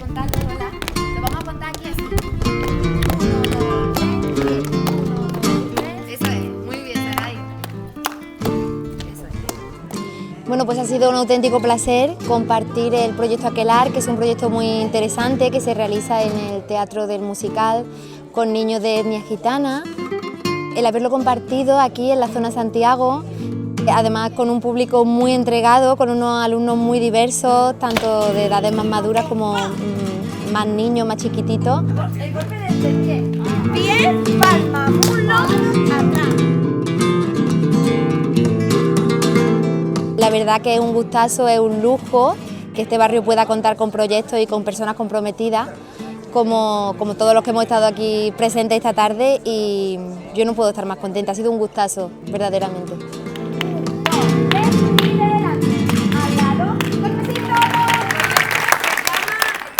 contarlo, ¿verdad? Lo vamos a contar aquí así. 1, 2, 3, 1, 2, 3. Eso es, muy bien, Saray. Eso es. Bueno, pues ha sido un auténtico placer compartir el proyecto Aquelarre, que es un proyecto muy interesante que se realiza en el Teatro del Musical con niños de etnia gitana. El haberlo compartido aquí en la zona Santiago, además con un público muy entregado, con unos alumnos muy diversos, tanto de edades más maduras como más niños, más chiquititos. El golpe del pie. Pie, palma, muslo, atrás. La verdad que es un gustazo, es un lujo que este barrio pueda contar con proyectos y con personas comprometidas, como todos los que hemos estado aquí presentes esta tarde, y yo no puedo estar más contenta, ha sido un gustazo, verdaderamente.